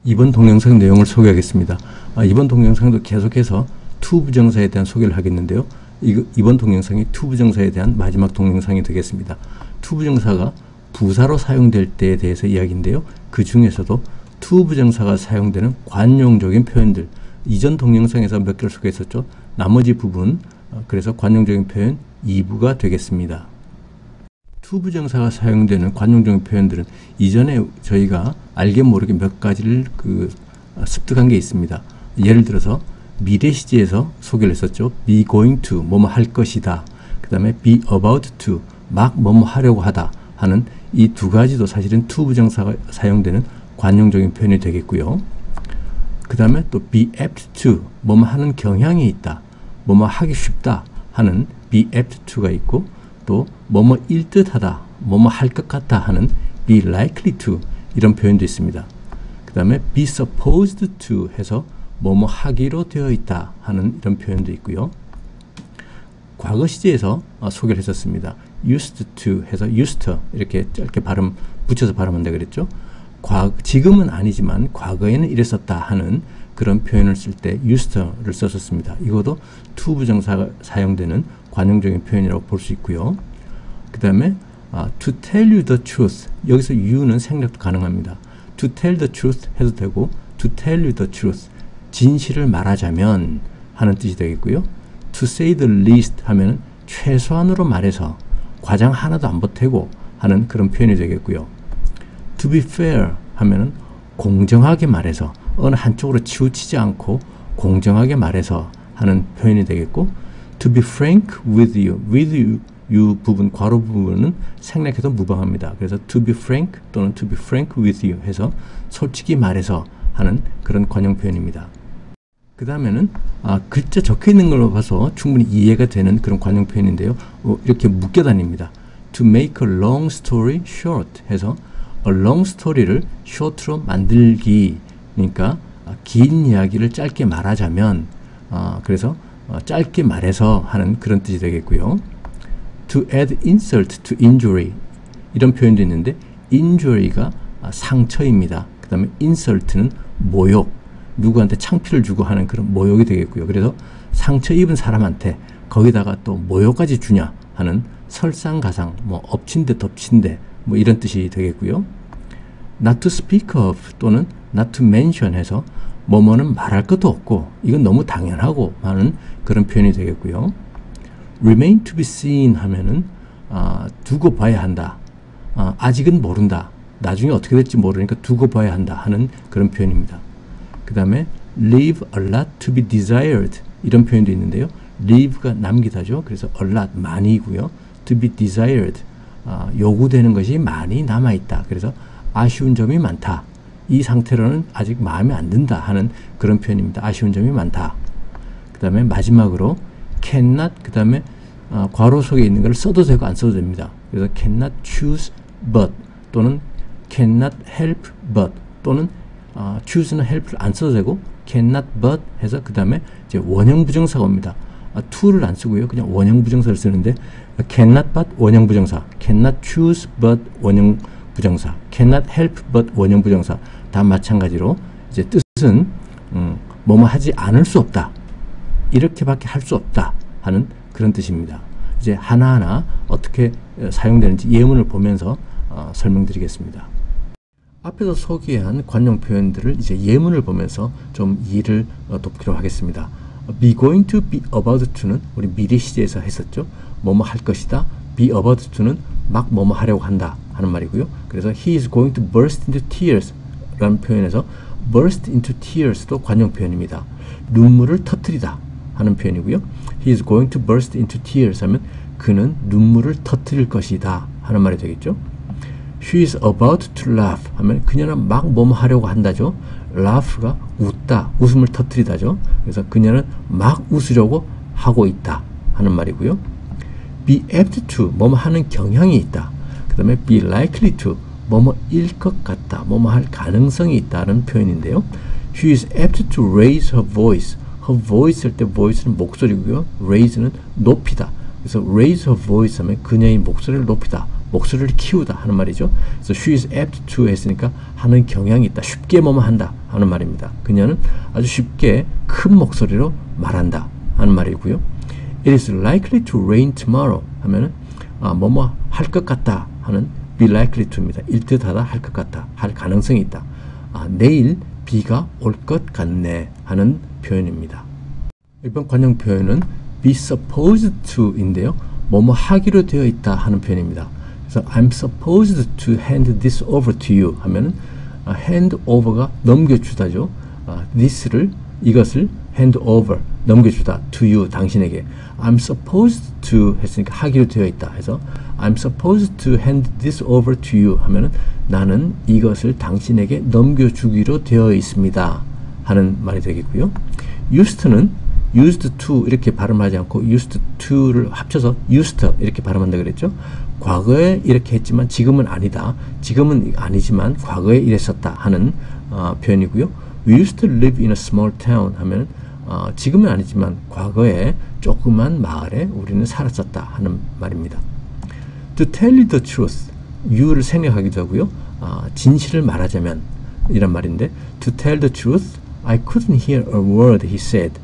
이번 동영상 내용을 소개하겠습니다. 이번 동영상도 계속해서 to 부정사에 대한 소개를 하겠는데요. 이번 동영상이 to 부정사에 대한 마지막 동영상이 되겠습니다. to 부정사가 부사로 사용될 때에 대해서 이야기인데요. 그 중에서도 to 부정사가 사용되는 관용적인 표현들, 이전 동영상에서 몇 개를 소개했었죠. 나머지 부분, 그래서 관용적인 표현 2부가 되겠습니다. to 부정사가 사용되는 관용적인 표현들은 이전에 저희가 알게 모르게 몇 가지를 습득한 게 있습니다. 예를 들어서 미래 시제에서 소개를 했었죠. be going to, 뭐뭐 할 것이다. 그 다음에 be about to, 막 뭐뭐 하려고 하다 하는 이 두 가지도 사실은 to 부정사가 사용되는 관용적인 표현이 되겠고요. 그 다음에 또 be apt to, 뭐뭐 하는 경향이 있다, 뭐뭐 하기 쉽다 하는 be apt to가 있고, 또 뭐뭐 일 듯하다, 뭐뭐 할 것 같다 하는 be likely to, 이런 표현도 있습니다. 그 다음에 be supposed to 해서 뭐뭐 하기로 되어 있다 하는 이런 표현도 있고요. 과거 시제에서 소개를 했었습니다. used to 해서 used to 이렇게 짧게 붙여서 발음한다 그랬죠. 지금은 아니지만 과거에는 이랬었다 하는 그런 표현을 쓸 때 used to를 썼었습니다. 이것도 to 부정사가 사용되는 관용적인 표현이라고 볼 수 있고요. 그 다음에 to tell you the truth, 여기서 you는 생략도 가능합니다. to tell the truth 해도 되고 to tell you the truth, 진실을 말하자면 하는 뜻이 되겠고요. to say the least 하면 최소한으로 말해서 과장 하나도 안 보태고 하는 그런 표현이 되겠고요. to be fair 하면 공정하게 말해서 어느 한쪽으로 치우치지 않고 공정하게 말해서 하는 표현이 되겠고, to be frank with you 부분, 괄호 부분은 생략해도 무방합니다. 그래서 to be frank 또는 to be frank with you 해서 솔직히 말해서 하는 그런 관용 표현입니다. 그 다음에는 글자 적혀 있는 걸로 봐서 충분히 이해가 되는 그런 관용 표현인데요. 이렇게 묶여 다닙니다. to make a long story short 해서 a long story를 short로 만들기, 그러니까 긴 이야기를 짧게 말하자면, 그래서 짧게 말해서 하는 그런 뜻이 되겠고요. to add insult to injury, 이런 표현도 있는데 injury가 상처입니다. 그 다음에 insult는 모욕, 누구한테 창피를 주고 하는 그런 모욕이 되겠고요. 그래서 상처 입은 사람한테 거기다가 또 모욕까지 주냐 하는 설상가상, 뭐 엎친 데 덮친 데 뭐 이런 뜻이 되겠고요. not to speak of 또는 not to mention 해서 뭐뭐는 말할 것도 없고 이건 너무 당연하고 하는 그런 표현이 되겠고요. remain to be seen 하면은 두고 봐야 한다, 아직은 모른다, 나중에 어떻게 될지 모르니까 두고 봐야 한다 하는 그런 표현입니다. 그 다음에 leave a lot to be desired, 이런 표현도 있는데요. leave가 남기다죠. 그래서 a lot 많이고요. to be desired, 요구되는 것이 많이 남아있다. 그래서 아쉬운 점이 많다, 이 상태로는 아직 마음에 안 든다 하는 그런 표현입니다. 아쉬운 점이 많다. 그 다음에 마지막으로 cannot, 그 다음에 괄호 속에 있는 걸 써도 되고 안 써도 됩니다. 그래서 cannot choose but 또는 cannot help but 또는 choose는 help를 안 써도 되고 cannot but 해서 그 다음에 이제 원형 부정사가 옵니다. to를 안 쓰고요. 그냥 원형 부정사를 쓰는데 cannot but 원형 부정사, cannot choose but 원형 부정사, cannot help but 원형 부정사, 다 마찬가지로 이제 뜻은 뭐뭐 하지 않을 수 없다, 이렇게밖에 할 수 없다 하는 그런 뜻입니다. 이제 하나하나 어떻게 사용되는지 예문을 보면서 설명드리겠습니다. 앞에서 소개한 관용 표현들을 이제 예문을 보면서 좀 이해를 돕기로 하겠습니다. be going to, be about to는 우리 미래 시제에서 했었죠. 뭐뭐 할 것이다. be about to는 막 뭐뭐 하려고 한다 하는 말이고요. 그래서 he is going to burst into tears 라는 표현에서 burst into tears도 관용 표현입니다. 눈물을 터뜨리다 하는 표현이고요. he is going to burst into tears 하면 그는 눈물을 터뜨릴 것이다 하는 말이 되겠죠. she is about to laugh 하면 그녀는 막 뭐뭐 하려고 한다죠. laugh가 웃다, 웃음을 터뜨리다죠. 그래서 그녀는 막 웃으려고 하고 있다 하는 말이고요. be apt to, 뭐뭐 하는 경향이 있다. 그 다음에 be likely to, 뭐뭐일 것 같다, 뭐뭐 할 가능성이 있다는 표현인데요. she is apt to raise her voice, her voice 할 때 voice는 목소리고요. raise는 높이다. 그래서 raise her voice 하면 그녀의 목소리를 높이다, 목소리를 키우다 하는 말이죠. 그래서 she is apt to 했으니까 하는 경향이 있다. 쉽게 뭐뭐 한다 하는 말입니다. 그녀는 아주 쉽게 큰 목소리로 말한다 하는 말이고요. It is likely to rain tomorrow 하면은 뭐뭐 할 것 같다 하는 be likely to입니다. 일듯하다, 할 것 같다, 할 가능성이 있다. 내일 비가 올 것 같네 하는 표현입니다. 이번 관용 표현은 be supposed to인데요. 뭐뭐 하기로 되어 있다 하는 표현입니다. 그래서 I'm supposed to hand this over to you 하면은 hand over가 넘겨주다죠. 이것을 hand over 넘겨주다 to you 당신에게. I'm supposed to 했으니까 하기로 되어 있다 해서 I'm supposed to hand this over to you 하면은 나는 이것을 당신에게 넘겨주기로 되어 있습니다 하는 말이 되겠고요. used는 used to 이렇게 발음하지 않고 used to를 합쳐서 used 이렇게 발음한다 그랬죠. 과거에 이렇게 했지만 지금은 아니다. 지금은 아니지만 과거에 이랬었다 하는 표현이고요. We used to live in a small town 하면 지금은 아니지만 과거에 조그만 마을에 우리는 살았었다 하는 말입니다. To tell you the truth, you를 생략하기도 하고요. 진실을 말하자면 이란 말인데 To tell the truth, I couldn't hear a word he said.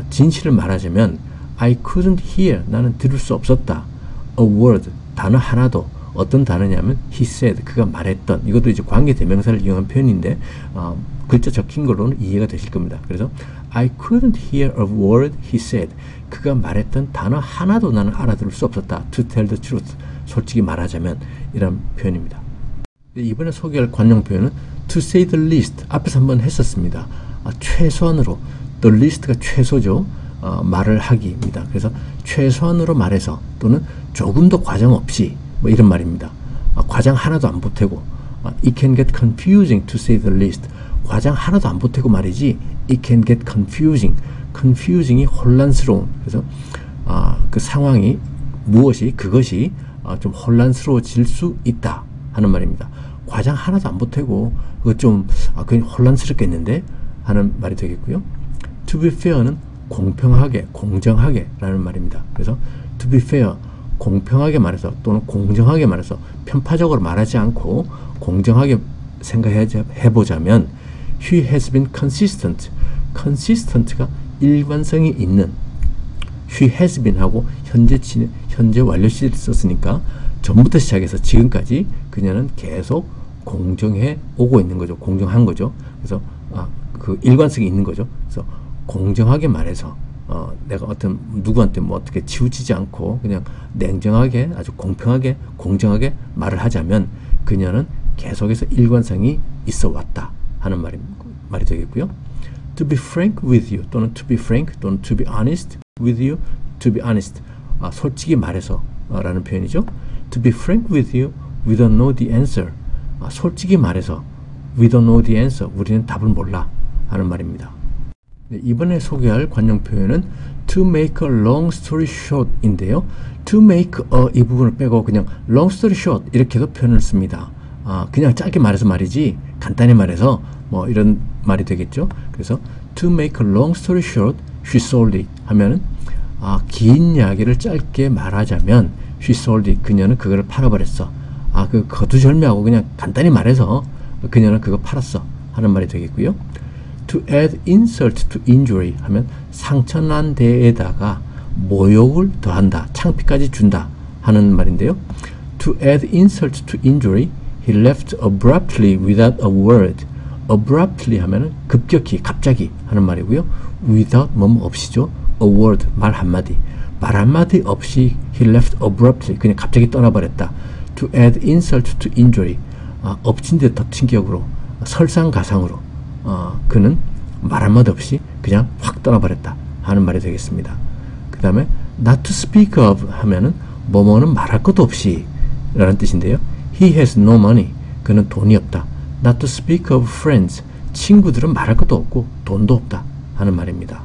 진실을 말하자면 I couldn't hear, 나는 들을 수 없었다. A word, 단어 하나도. 어떤 단어냐면 he said, 그가 말했던. 이것도 이제 관계 대명사를 이용한 표현인데 글자 적힌 걸로는 이해가 되실 겁니다. 그래서 I couldn't hear a word he said. 그가 말했던 단어 하나도 나는 알아들을 수 없었다. To tell the truth, 솔직히 말하자면 이런 표현입니다. 이번에 소개할 관용 표현은 to say the least. 앞에서 한번 했었습니다. 최소한으로. The least가 최소죠. 말을 하기입니다. 그래서 최소한으로 말해서 또는 조금도 과장 없이 뭐 이런 말입니다. 과장 하나도 안 보태고 It can get confusing to say the least. 과장 하나도 안 보태고 말이지 It can get confusing. confusing이 혼란스러운. 그래서 그 상황이 그것이 좀 혼란스러워질 수 있다 하는 말입니다. 과장 하나도 안 보태고 그거 좀 그냥 혼란스럽겠는데 하는 말이 되겠고요. To be fair는 공평하게, 공정하게 라는 말입니다. 그래서 to be fair, 공평하게 말해서 또는 공정하게 말해서 편파적으로 말하지 않고 공정하게 생각해보자면 He has been consistent. consistent가 일관성이 있는. He has been 하고 현재 완료 시를 썼으니까 전부터 시작해서 지금까지 그녀는 계속 공정해 오고 있는 거죠. 공정한 거죠. 그래서 그 일관성이 있는 거죠. 그래서 공정하게 말해서 내가 누구한테 뭐 어떻게 치우치지 않고 그냥 냉정하게 아주 공평하게 공정하게 말을 하자면 그녀는 계속해서 일관성이 있어 왔다 하는 말이 되겠고요. To be frank with you 또는 to be frank 또는 to be honest with you. To be honest, 솔직히 말해서 라는 표현이죠. To be frank with you, we don't know the answer. 솔직히 말해서 we don't know the answer. 우리는 답을 몰라 하는 말입니다. 이번에 소개할 관용 표현은 to make a long story short 인데요. to make 이 부분을 빼고 그냥 long story short 이렇게도 표현을 씁니다. 그냥 짧게 말해서 말이지 간단히 말해서 뭐 이런 말이 되겠죠. 그래서 to make a long story short, she sold it 하면은 긴 이야기를 짧게 말하자면 she sold it, 그녀는 그거를 팔아버렸어. 그 거두절미하고 그냥 간단히 말해서 그녀는 그거 팔았어 하는 말이 되겠고요. To add insult to injury 하면 상처난 데에다가 모욕을 더한다, 창피까지 준다 하는 말인데요. To add insult to injury, he left abruptly without a word. abruptly 하면은 급격히, 갑자기 하는 말이고요. without 뭐뭐 없이죠. a word, 말 한마디. 말 한마디 없이 he left abruptly, 그냥 갑자기 떠나버렸다. To add insult to injury, 엎친 데 덮친 격으로, 설상가상으로 그는 말 한마디 없이 그냥 확 떠나버렸다 하는 말이 되겠습니다. 그 다음에 not to speak of 하면은 뭐뭐는 말할 것도 없이 라는 뜻인데요. He has no money, 그는 돈이 없다. Not to speak of friends, 친구들은 말할 것도 없고 돈도 없다 하는 말입니다.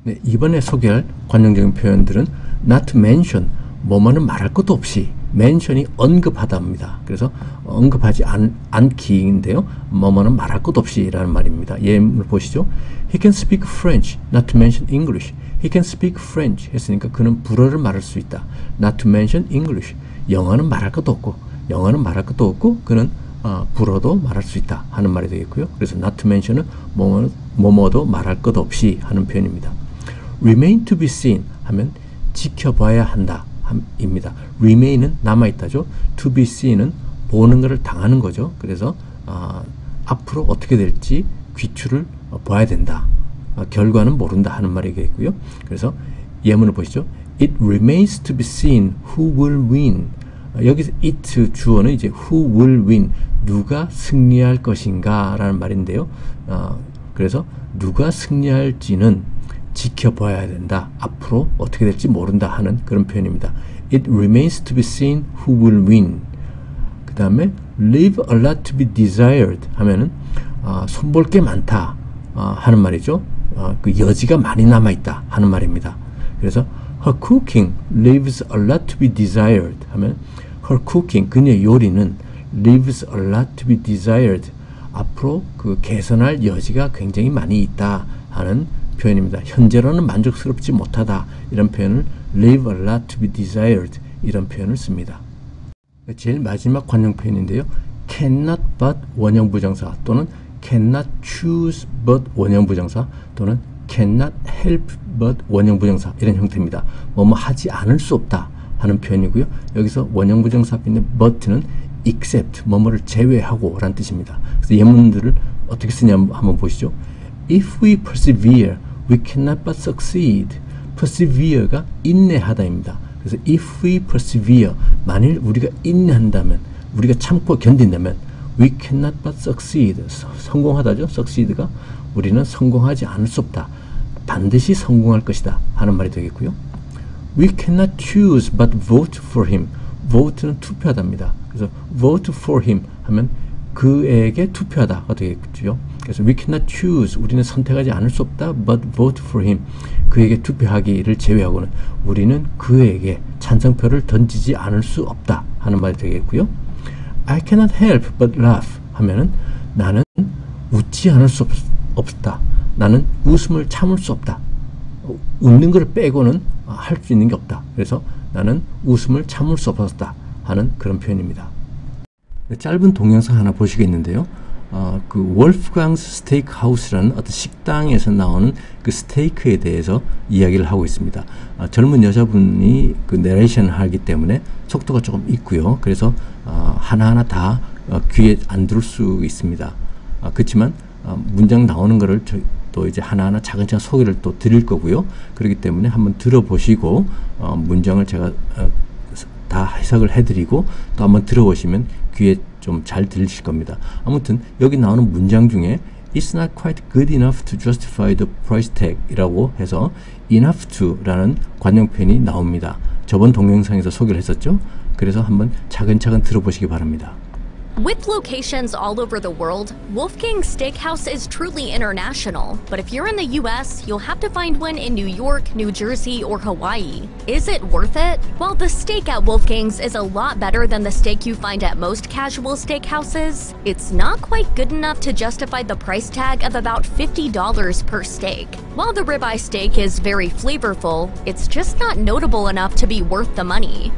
네, 이번에 소개할 관용적인 표현들은 not to mention, 뭐뭐는 말할 것도 없이, mention이 언급하다입니다. 그래서 언급하지 않기인데요. 뭐뭐는 말할 것도 없이 라는 말입니다. 예문을 보시죠. He can speak French, not to mention English. He can speak French 했으니까 그는 불어를 말할 수 있다. Not to mention English. 영어는 말할 것도 없고, 영어는 말할 것도 없고, 그는 불어도 말할 수 있다 하는 말이 되겠고요. 그래서 not to mention은 뭐뭐도 말할 것 없이 하는 표현입니다. remain to be seen 하면 지켜봐야 한다 입니다. remain은 남아있다죠. to be seen은 보는 것을 당하는 거죠. 그래서 앞으로 어떻게 될지 귀추를 봐야 된다. 결과는 모른다 하는 말이겠고요. 그래서 예문을 보시죠. It remains to be seen who will win. 여기서 it 주어는 이제 who will win, 누가 승리할 것인가 라는 말인데요. 그래서 누가 승리할지는 지켜봐야 된다. 앞으로 어떻게 될지 모른다 하는 그런 표현입니다. It remains to be seen who will win. 그 다음에 leave a lot to be desired 하면은 손볼 게 많다 하는 말이죠. 그 여지가 많이 남아있다 하는 말입니다. 그래서 her cooking leaves a lot to be desired 하면 her cooking, 그녀의 요리는 leaves a lot to be desired, 앞으로 그 개선할 여지가 굉장히 많이 있다 하는 표현입니다. 현재로는 만족스럽지 못하다 이런 표현을 leave a lot to be desired 이런 표현을 씁니다. 제일 마지막 관용 표현인데요. cannot but 원형 부정사 또는 cannot choose but 원형 부정사 또는 cannot help but 원형 부정사 이런 형태입니다. 뭐뭐 하지 않을 수 없다 하는 표현이고요. 여기서 원형 부정사 앞에 있는 but는 except 뭐뭐를 제외하고 라는 뜻입니다. 그래서 예문들을 어떻게 쓰냐 한번 보시죠. If we persevere, we cannot but succeed. persevere가 인내하다입니다. 그래서 if we persevere, 만일 우리가 인내한다면, 우리가 참고 견딘다면 we cannot but succeed. 성공하다죠. succeed가 우리는 성공하지 않을 수 없다. 반드시 성공할 것이다 하는 말이 되겠고요. We cannot choose but vote for him. vote는 투표하다입니다. 그래서 vote for him 하면 그에게 투표하다가 되겠죠. 그래서 we cannot choose, 우리는 선택하지 않을 수 없다. but vote for him, 그에게 투표하기를 제외하고는 우리는 그에게 찬성표를 던지지 않을 수 없다 하는 말이 되겠고요. I cannot help but laugh 하면은 나는 웃지 않을 수 없다. 나는 웃음을 참을 수 없다. 웃는 걸 빼고는 할 수 있는 게 없다. 그래서 나는 웃음을 참을 수 없었다 하는 그런 표현입니다. 짧은 동영상 하나 보시겠는데요. 그 월프강스 스테이크하우스라는 어떤 식당에서 나오는 그 스테이크에 대해서 이야기를 하고 있습니다. 젊은 여자분이 그 내레이션을 하기 때문에 속도가 조금 있고요. 그래서 하나하나 다 귀에 안 들을 수 있습니다. 그렇지만 문장 나오는 거를 또 이제 하나하나 차근차근 소개를 또 드릴 거고요. 그렇기 때문에 한번 들어보시고 문장을 제가 다 해석을 해드리고 또 한번 들어보시면 귀에 좀 잘 들리실 겁니다. 아무튼 여기 나오는 문장 중에 It's not quite good enough to justify the price tag 이라고 해서 enough to 라는 관용 표현이 나옵니다. 저번 동영상에서 소개를 했었죠. 그래서 한번 차근차근 들어보시기 바랍니다. With locations all over the world, Wolfgang's Steakhouse is truly international. But if you're in the US, you'll have to find one in New York, New Jersey, or Hawaii. Is it worth it? While the steak at Wolfgang's is a lot better than the steak you find at most casual steakhouses, it's not quite good enough to justify the price tag of about $50 per steak. While the ribeye steak is very flavorful, it's just not notable enough to be worth the money.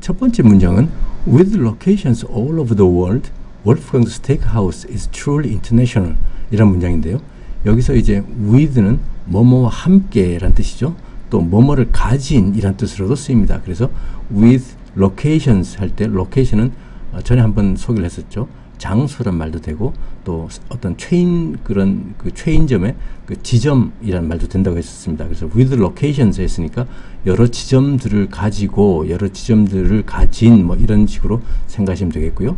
첫 번째 문장은 With locations all over the world, Wolfgang's Steakhouse is truly international 이런 문장인데요. 여기서 이제 with는 뭐뭐와 함께 라는 뜻이죠. 또 뭐뭐를 가진 이란 뜻으로도 쓰입니다. 그래서 with locations 할 때 location은 전에 한번 소개를 했었죠. 장소란 말도 되고 또 어떤 그런 그 체인점의 그 지점이란 말도 된다고 했었습니다. 그래서 with locations 했으니까 여러 지점들을 가지고 여러 지점들을 가진 뭐 이런 식으로 생각하시면 되겠고요.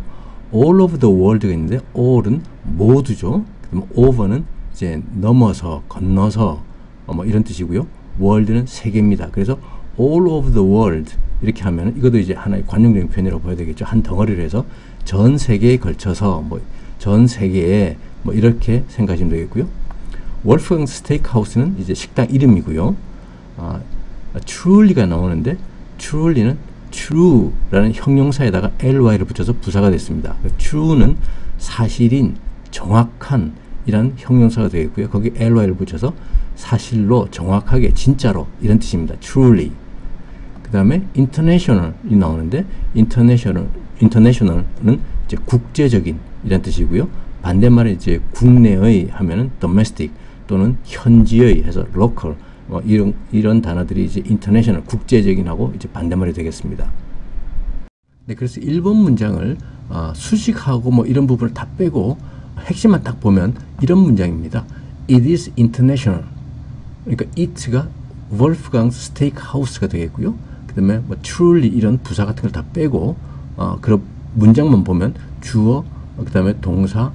all over the world가 있는데 all은 모두죠. 그럼 over는 이제 넘어서 건너서 뭐 이런 뜻이고요. world는 세계입니다. 그래서 all over the world 이렇게 하면 이것도 이제 하나의 관용적인 표현이라고 봐야 되겠죠. 한 덩어리를 해서 전 세계에 걸쳐서 뭐 전 세계에 뭐 이렇게 생각하시면 되겠고요. 월프강 스테이크하우스는 이제 식당 이름이고요. truly가 나오는데 truly는 true라는 형용사에다가 ly를 붙여서 부사가 됐습니다. true는 사실인, 정확한 이란 형용사가 되겠고요. 거기 ly를 붙여서 사실로, 정확하게, 진짜로 이런 뜻입니다. truly. 그 다음에 international이 나오는데 international은 이제 국제적인 이란 뜻이고요. 반대말에 이제 국내의 하면은 domestic 또는 현지의 해서 local 뭐 이런 단어들이 이제 international 국제적인하고 이제 반대말이 되겠습니다. 네, 그래서 1번 문장을 수식하고 뭐 이런 부분을 다 빼고 핵심만 딱 보면 이런 문장입니다. It is international. 그러니까 it가 Wolfgang Steakhouse가 되겠고요. 그 다음에 뭐 truly 이런 부사 같은 걸 다 빼고 그런 문장만 보면 주어, 그 다음에 동사,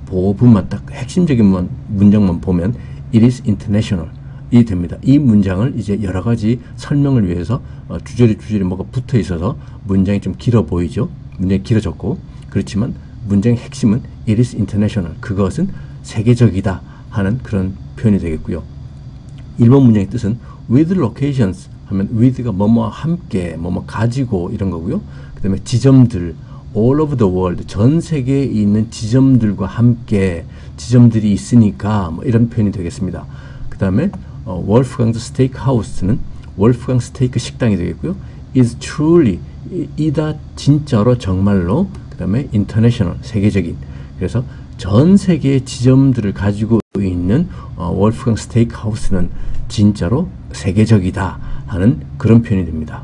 보어부만 딱 핵심적인 문장만 보면 It is international 이 됩니다. 이 문장을 이제 여러 가지 설명을 위해서 주저리 뭐가 붙어 있어서 문장이 좀 길어 보이죠. 문장이 길어졌고 그렇지만 문장의 핵심은 It is international. 그것은 세계적이다 하는 그런 표현이 되겠고요. 1번 문장의 뜻은 with locations 하면 with가 뭐뭐 함께 뭐뭐 가지고 이런 거고요. 그 다음에 지점들 all over the world 전 세계에 있는 지점들과 함께 지점들이 있으니까 뭐 이런 표현이 되겠습니다. 그 다음에 Wolfgang Steakhouse는 Wolfgang Steak 식당이 되겠고요. is truly 이다 진짜로 정말로 그 다음에 international 세계적인 그래서 전 세계의 지점들을 가지고 있는 Wolfgang Steakhouse는 진짜로 세계적이다 하는 그런 표현이 됩니다.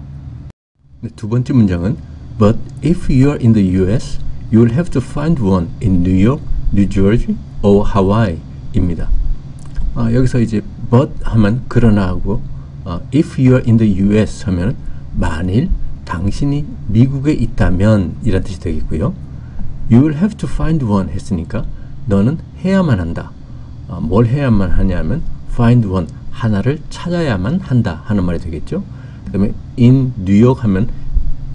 두 번째 문장은 But if you are in the US, you will have to find one in New York, New Jersey, or Hawaii 입니다. 여기서 이제 but 하면 그러나 하고 if you are in the US 하면 만일 당신이 미국에 있다면 이란 뜻이 되겠고요. You will have to find one 했으니까 너는 해야만 한다. 뭘 해야만 하냐면 find one 하나를 찾아야만 한다 하는 말이 되겠죠. 그 다음에 in 뉴욕 하면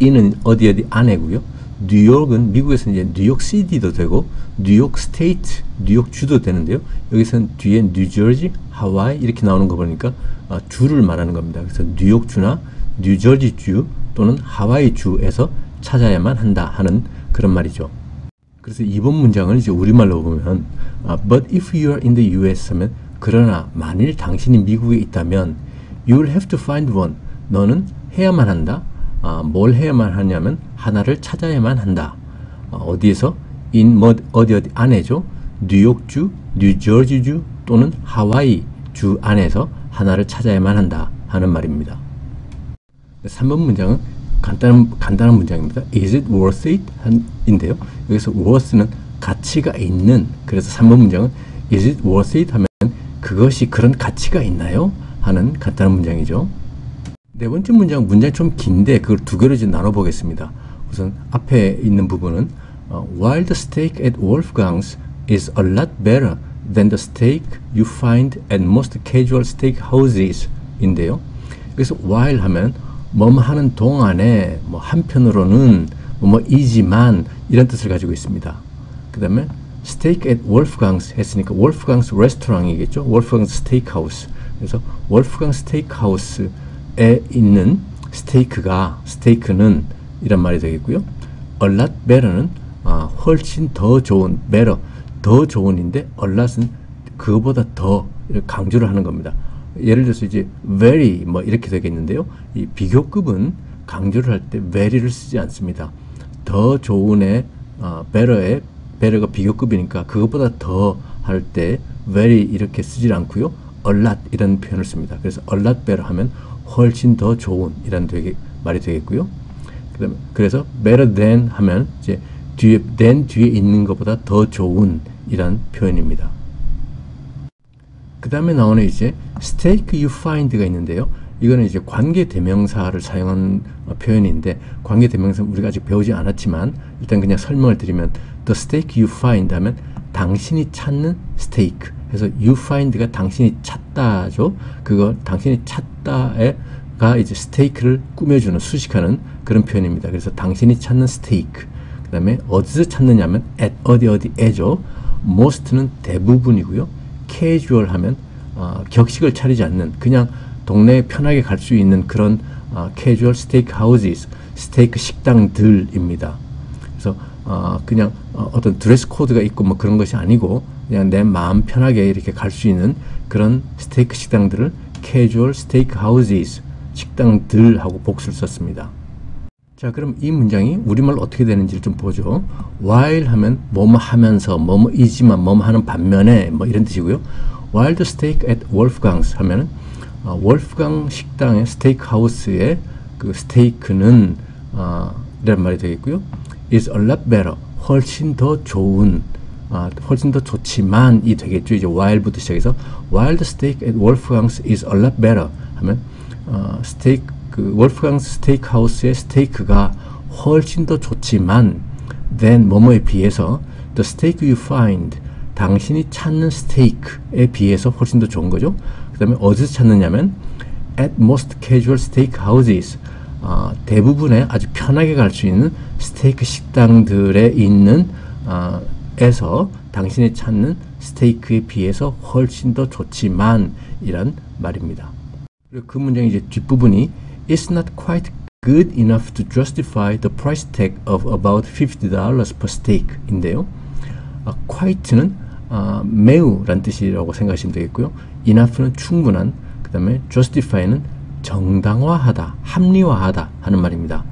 in은 어디 안에고요. 뉴욕은 미국에서 이제 뉴욕 시티도 되고 뉴욕 스테이트, 뉴욕 주도 되는데요. 여기서는 뒤에 뉴저지, 하와이 이렇게 나오는 거 보니까 주를 말하는 겁니다. 그래서 뉴욕 주나 뉴저지 주 또는 하와이 주에서 찾아야만 한다 하는 그런 말이죠. 그래서 이번 문장을 이제 우리말로 보면 But if you are in the US 하면 그러나 만일 당신이 미국에 있다면 You will have to find one. 너는 해야만 한다. 뭘 해야만 하냐면 하나를 찾아야만 한다. 어디에서? in 어디 안에죠. 뉴욕주, 뉴저지주 또는 하와이 주 안에서 하나를 찾아야만 한다 하는 말입니다. 3번 문장은 간단한 문장입니다. Is it worth it? 인데요. 여기서 worth는 가치가 있는 그래서 3번 문장은 Is it worth it? 하면 그것이 그런 가치가 있나요? 하는 간단한 문장이죠. 네 번째 문장이 좀 긴데 그걸 두 개로 이제 나눠보겠습니다. 우선 앞에 있는 부분은 While the steak at Wolfgang's is a lot better than the steak you find at most casual steakhouses 인데요. 그래서 while 하면 뭐뭐 하는 동안에 뭐 한편으로는 뭐이지만 이런 뜻을 가지고 있습니다. 그 다음에 steak at Wolfgang's 했으니까 Wolfgang's 레스토랑이겠죠. Wolfgang's steakhouse. 그래서 Wolfgang steakhouse에 있는 스테이크는 이란 말이 되겠고요. A lot better는 훨씬 더 좋은 better 더 좋은인데 a lot은 그거보다 더 강조를 하는 겁니다. 예를 들어서 이제 very 뭐 이렇게 되겠는데요. 이 비교급은 강조를 할 때 very를 쓰지 않습니다. 더 좋은의 better가 비교급이니까 그것보다 더 할 때 very 이렇게 쓰지 않고요. a lot 이런 표현을 씁니다. 그래서 a lot better 하면 훨씬 더 좋은 이란 말이 되겠고요. 그래서 better than 하면 이제 뒤에 있는 것보다 더 좋은 이란 표현입니다. 그 다음에 나오는 이제 steak you find가 있는데요. 이거는 이제 관계 대명사를 사용한 표현인데 관계 대명사 우리가 아직 배우지 않았지만 일단 그냥 설명을 드리면 the steak you find 하면 당신이 찾는 스테이크 그래서 you find가 당신이 찾다죠. 그거 당신이 찾다가 이제 스테이크를 꾸며주는 수식하는 그런 표현입니다. 그래서 당신이 찾는 스테이크 그 다음에 어디서 찾느냐면 at 어디에죠. most는 대부분이고요. casual 하면 격식을 차리지 않는 그냥 동네에 편하게 갈 수 있는 그런 casual steak houses 스테이크 식당들입니다. 그래서 그냥 어떤 드레스 코드가 있고 뭐 그런 것이 아니고 그냥 내 마음 편하게 이렇게 갈 수 있는 그런 스테이크 식당들을 casual steak houses 식당들하고 복수를 썼습니다. 자, 그럼 이 문장이 우리말로 어떻게 되는지를 좀 보죠. while 하면 뭐뭐 하면서, 뭐뭐이지만, 뭐뭐 하는 반면에, 뭐 이런 뜻이고요. while the steak at Wolfgang's 하면은 월프강 식당의 스테이크하우스의 그 스테이크는 이런 말이 되겠고요. is a lot better, 훨씬 더 좋은, 훨씬 더 좋지만이 되겠죠. 이제 while부터 시작해서 while the steak at Wolfgang's is a lot better 하면 그 월프강 스테이크하우스의 스테이크가 훨씬 더 좋지만 than 뭐뭐에 비해서 the steak you find, 당신이 찾는 스테이크에 비해서 훨씬 더 좋은 거죠. 그 다음에 어디서 찾느냐면 at most casual steak houses, 대부분의 아주 편하게 갈 수 있는 스테이크 식당들에 있는 에서 당신이 찾는 스테이크에 비해서 훨씬 더 좋지만 이란 말입니다. 그리고 그 문장의 이제 뒷부분이 It's not quite good enough to justify the price tag of about $50 per steak 인데요. quite는 매우 란 뜻이라고 생각하시면 되겠고요. enough는 충분한, 그 다음에 justify는 정당화하다, 합리화하다 하는 말입니다.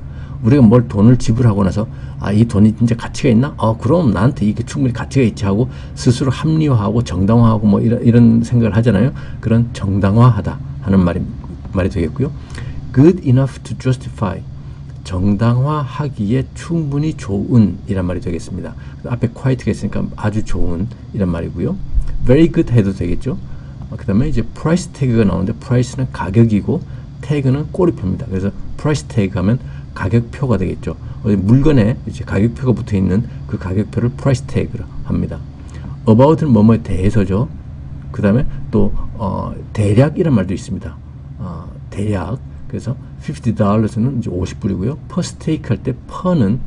우리가 뭘 돈을 지불하고 나서 이 돈이 진짜 가치가 있나? 그럼 나한테 이게 충분히 가치가 있지 하고 스스로 합리화하고 정당화하고 뭐 이런 생각을 하잖아요. 그런 정당화하다 하는 말이 되겠고요. good enough to justify, 정당화하기에 충분히 좋은 이란 말이 되겠습니다. 앞에 quite가 있으니까 아주 좋은 이란 말이고요. very good 해도 되겠죠. 그 다음에 이제 price tag가 나오는데 price는 가격이고 tag는 꼬리표입니다. 그래서 price tag 하면 가격표가 되겠죠. 물건에 이제 가격표가 붙어 있는 그 가격표를 price tag로 합니다. about는 뭐뭐에 대해서죠. 그 다음에 또 대략이란 말도 있습니다. 대략. 그래서 $50는 이제 50불이고요. per steak 할 때 per는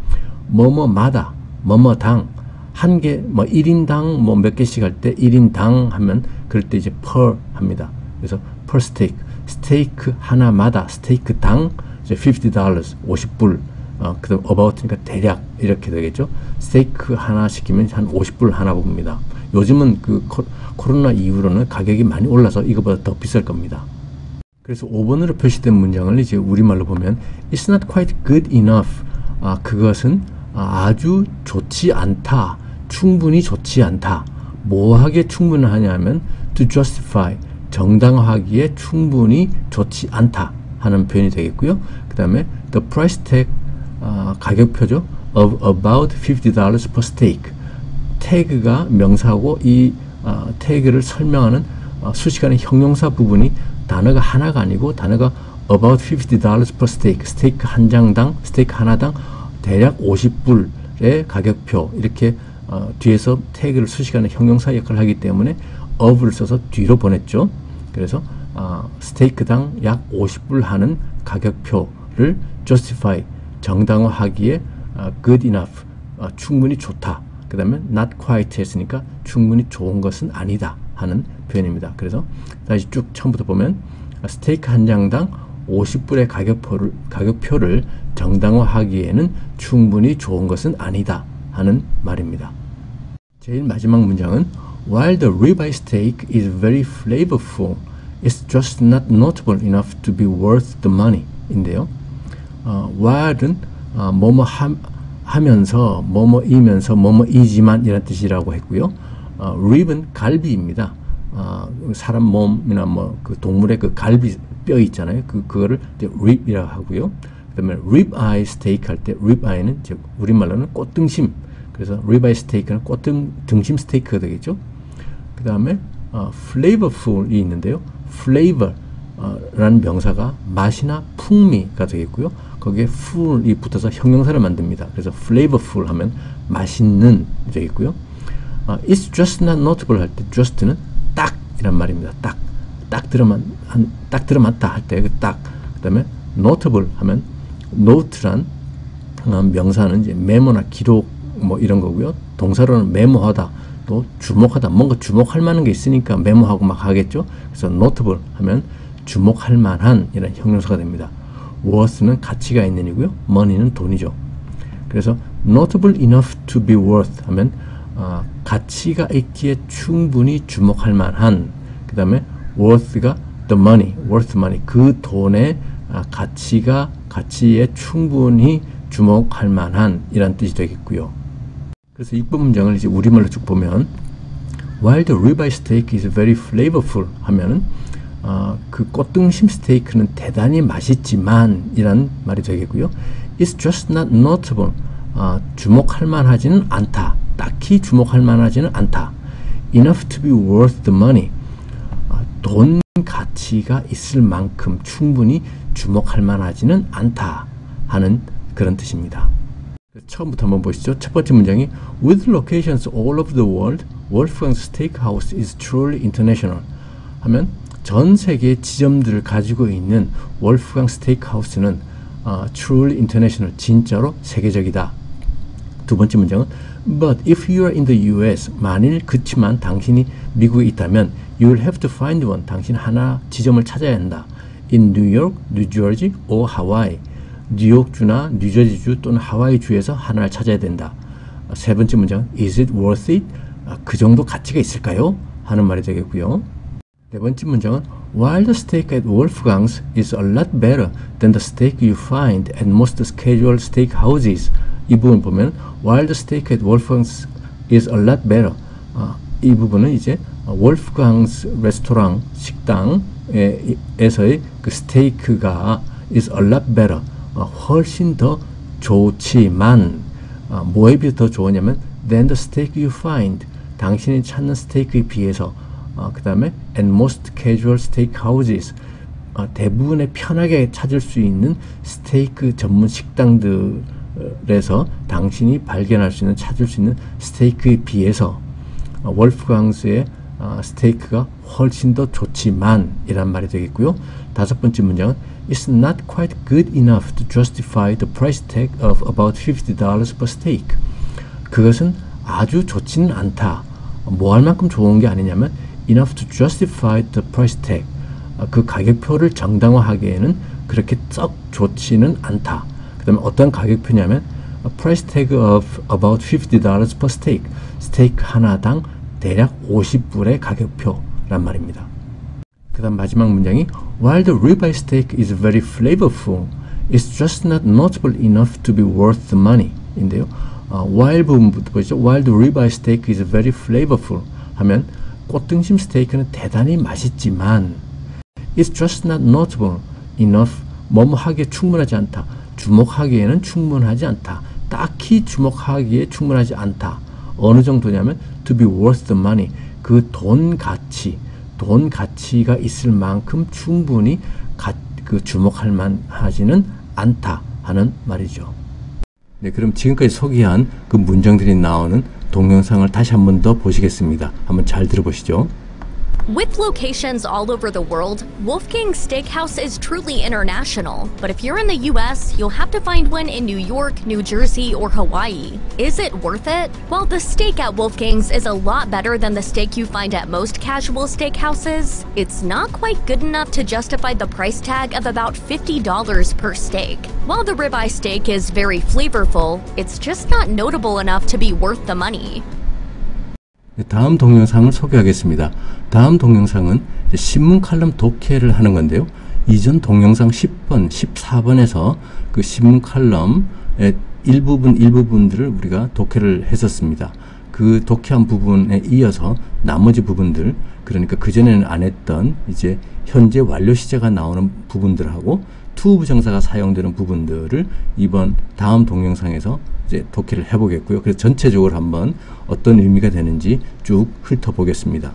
뭐뭐마다, 뭐뭐당, 한 개, 뭐 1인당 뭐 몇 개씩 할 때 1인당 하면 그럴 때 이제 per 합니다. 그래서 per steak, 스테이크 하나마다, 스테이크당 이제 $50, 50불, 그 다음 about니까 대략 이렇게 되겠죠. 스테이크 하나 시키면 한 50불 하나 봅니다. 요즘은 그 코로나 이후로는 가격이 많이 올라서 이거보다 더 비쌀 겁니다. 그래서 5번으로 표시된 문장을 이제 우리말로 보면 It's not quite good enough. 그것은 아주 좋지 않다. 충분히 좋지 않다. 뭐하기에 충분하냐 하면 to justify, 정당화하기에 충분히 좋지 않다 하는 표현이 되겠고요. 그 다음에 the price tag, 가격표죠. of about $50 per steak. 태그가 명사고 이 태그를 설명하는 수식하는 형용사 부분이 단어가 하나가 아니고 단어가 about $50 per steak, 스테이크 한 장당, 스테이크 하나당 대략 50불의 가격표, 이렇게 뒤에서 태그를 수식하는 형용사 역할을 하기 때문에 of를 써서 뒤로 보냈죠. 그래서 스테이크당 약 50불 하는 가격표를 justify, 정당화하기에 good enough, 충분히 좋다. 그 다음에 not quite 했으니까 충분히 좋은 것은 아니다 하는 표현입니다. 그래서 다시 쭉 처음부터 보면 스테이크 한 장당 50불의 가격표를 정당화하기에는 충분히 좋은 것은 아니다 하는 말입니다. 제일 마지막 문장은 While the ribeye steak is very flavorful, it's just not notable enough to be worth the money 인데요. while은 뭐뭐 하면서, 뭐뭐이면서, 뭐뭐이지만 이런 뜻이라고 했고요. rib은 갈비입니다. 사람 몸이나 뭐 그 동물의 그 갈비 뼈 있잖아요. 그거를 이제 rib이라고 하고요. 그다음에 ribeye steak 할 때 ribeye는 이제 우리말로는 꽃등심. 그래서 ribeye steak는 꽃등심 스테이크가 되겠죠. 그다음에 flavorful이 있는데요. flavor라는 명사가 맛이나 풍미가 되겠고요. 거기에 ful이 붙어서 형용사를 만듭니다. 그래서 flavorful 하면 맛있는 되겠고요. It's just not notable 할 때 just는 딱 이란 말입니다. 딱 들어맞다 할 때 그 딱. 그다음에 notable 하면 note란 명사는 이제 메모나 기록 뭐 이런 거고요. 동사로는 메모하다, 또 주목하다, 뭔가 주목할 만한 게 있으니까 메모하고 막 하겠죠. 그래서 notable 하면 주목할 만한 이런 형용사가 됩니다. worth는 가치가 있는 이고요. money는 돈이죠. 그래서 notable enough to be worth 하면 가치가 있기에 충분히 주목할 만한, 그 다음에 worth가 the money, worth money, 그 돈의 가치에 충분히 주목할 만한 이란 뜻이 되겠고요. 그래서 6번 문장을 이제 우리말로 쭉 보면 While the ribeye steak is very flavorful 하면은 그 꽃등심 스테이크는 대단히 맛있지만 이란 말이 되겠고요. It's just not notable. 주목할 만하지는 않다. 딱히 주목할 만하지는 않다. Enough to be worth the money. 돈 가치가 있을 만큼 충분히 주목할 만하지는 않다 하는 그런 뜻입니다. 처음부터 한번 보시죠. 첫 번째 문장이 With locations all over the world, Wolfgang's Steakhouse is truly international 하면 전 세계 지점들을 가지고 있는 월프강 스테이크하우스는 truly international, 진짜로 세계적이다. 두 번째 문장은 But if you are in the US, 만일 그치만 당신이 미국에 있다면 you will have to find one, 당신 하나 지점을 찾아야 한다. In New York, New Jersey, or Hawaii. 뉴욕주나 뉴저지주 또는 하와이주에서 하나를 찾아야 된다. 세 번째 문장은 Is it worth it? 그 정도 가치가 있을까요? 하는 말이 되겠고요. 네 번째 문장은 While the steak at Wolfgang's is a lot better than the steak you find at most casual steak houses. 이 부분 보면 While the steak at Wolfgang's is a lot better. 이 부분은 이제 Wolfgang's 레스토랑 식당에서의 그 스테이크가 is a lot better. 훨씬 더 좋지만 뭐에 비해 더 좋으냐면 than the steak you find. 당신이 찾는 스테이크에 비해서 그 다음에 and most casual steak houses 대부분의 편하게 찾을 수 있는 스테이크 전문 식당들에서 당신이 발견할 수 있는 찾을 수 있는 스테이크에 비해서 월프강스의 스테이크가 훨씬 더 좋지만 이란 말이 되겠고요. 다섯 번째 문장은 It's not quite good enough to justify the price tag of about $50 per steak. 그것은 아주 좋지는 않다. 뭐 할 만큼 좋은 게 아니냐면 enough to justify the price tag. 그 가격표를 정당화하기에는 그렇게 썩 좋지는 않다. 그 다음에 어떤 가격표냐면 a price tag of about $50 per steak. 스테이크 하나당 대략 50불의 가격표란 말입니다. 그 다음 마지막 문장이 While the ribeye steak is very flavorful, it's just not notable enough to be worth the money. 인데요. while 부분부터 보시죠. While the ribeye steak is very flavorful 하면 꽃등심 스테이크는 대단히 맛있지만 It's just not notable enough 뭐뭐 하기에 충분하지 않다. 주목하기에는 충분하지 않다. 딱히 주목하기에 충분하지 않다. 어느 정도냐면 to be worth the money. 그 돈 가치가 있을 만큼 충분히 주목할 만하지는 않다 하는 말이죠. 네, 그럼 지금까지 소개한 그 문장들이 나오는 동영상을 다시 한 번 더 보시겠습니다. 한번 잘 들어보시죠. With locations all over the world, Wolfgang's Steakhouse is truly international. But if you're in the US, you'll have to find one in New York, New Jersey, or Hawaii. Is it worth it? Well, the steak at Wolfgang's is a lot better than the steak you find at most casual steakhouses. It's not quite good enough to justify the price tag of about $50 per steak. While the ribeye steak is very flavorful, it's just not notable enough to be worth the money. 다음 동영상을 소개하겠습니다. 다음 동영상은 신문 칼럼 독해를 하는 건데요. 이전 동영상 10번, 14번에서 그 신문 칼럼의 일부분들을 우리가 독해를 했었습니다. 그 독해한 부분에 이어서 나머지 부분들, 그러니까 그전에는 안 했던 이제 현재 완료 시제가 나오는 부분들하고 to 부정사가 사용되는 부분들을 다음 동영상에서 이제 독해를 해보겠고요. 그래서 전체적으로 한번 어떤 의미가 되는지 쭉 훑어보겠습니다.